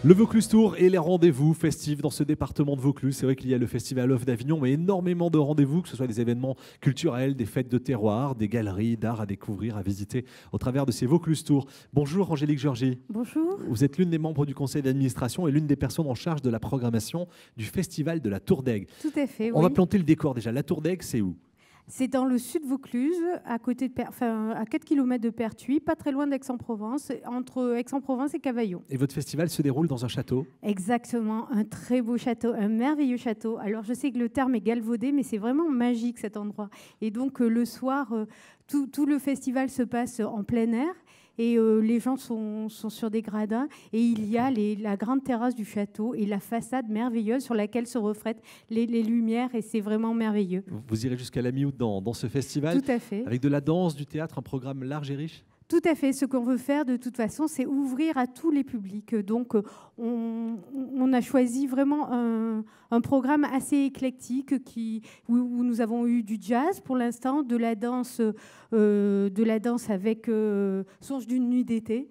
Le Vaucluse Tour et les rendez-vous festifs dans ce département de Vaucluse. C'est vrai qu'il y a le Festival Off d'Avignon, mais énormément de rendez-vous, que ce soit des événements culturels, des fêtes de terroir, des galeries d'art à découvrir, à visiter au travers de ces Vaucluse Tours. Bonjour Angélique Georgie. Bonjour. Vous êtes l'une des membres du conseil d'administration et l'une des personnes en charge de la programmation du Festival de la Tour d'Aigle. Tout à fait, On va planter le décor déjà. La Tour d'Aigle, c'est où ? C'est dans le sud Vaucluse, à 4 km de Pertuis, pas très loin d'Aix-en-Provence, entre Aix-en-Provence et Cavaillon. Et votre festival se déroule dans un château ? Exactement, un très beau château, un merveilleux château. Alors je sais que le terme est galvaudé, mais c'est vraiment magique cet endroit. Et donc le soir, tout le festival se passe en plein air. Et les gens sont sur des gradins et il y a la grande terrasse du château et la façade merveilleuse sur laquelle se reflètent les lumières et c'est vraiment merveilleux. Vous irez jusqu'à la mi-août dans ce festival. Tout à fait. Avec de la danse, du théâtre, un programme large et riche ? Tout à fait. Ce qu'on veut faire, de toute façon, c'est ouvrir à tous les publics. Donc, on a choisi vraiment un programme assez éclectique où nous avons eu du jazz pour l'instant, de la danse avec Songe d'une nuit d'été.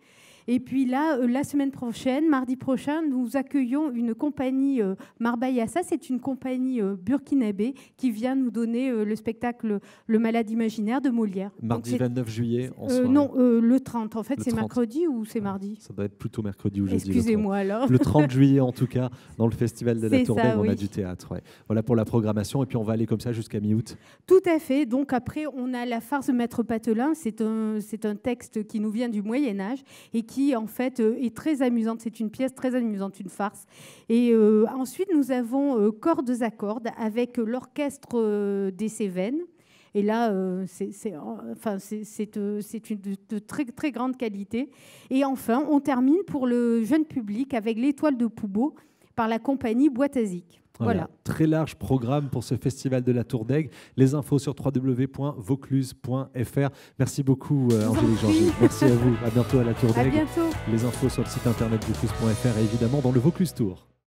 Et puis là, la semaine prochaine, mardi prochain, nous accueillons une compagnie Marbaïassa. C'est une compagnie burkinabé qui vient nous donner le spectacle Le Malade imaginaire de Molière. Mardi 29 juillet en soirée. Non, le 30. En fait, Le c'est 30. mercredi ou c'est mardi ? Ça doit être plutôt mercredi ou jeudi. Excusez-moi alors. Le 30 juillet, en tout cas, dans le Festival de la Tour d'Aigle, on a oui. du théâtre. Ouais. Voilà pour la programmation. Et puis, on va aller comme ça jusqu'à mi-août. Tout à fait. Donc après, on a la farce de Maître Patelin. C'est un texte qui nous vient du Moyen-Âge et qui, en fait, est très amusante. C'est une pièce très amusante, une farce. Et ensuite, nous avons Cordes à cordes avec l'orchestre des Cévennes. Et là, c'est de très, très grande qualité. Et enfin, on termine pour le jeune public avec l'Étoile de Poubeau par la compagnie Boîte à Zik. Voilà. Très large programme pour ce Festival de la Tour d'Aigle. Les infos sur www.vaucluse.fr. Merci beaucoup, Angélique Georgie. Merci à vous. À bientôt à la Tour d'Aigle. À bientôt. Les infos sur le site internet vaucluse.fr et évidemment dans le Vaucluse Tour.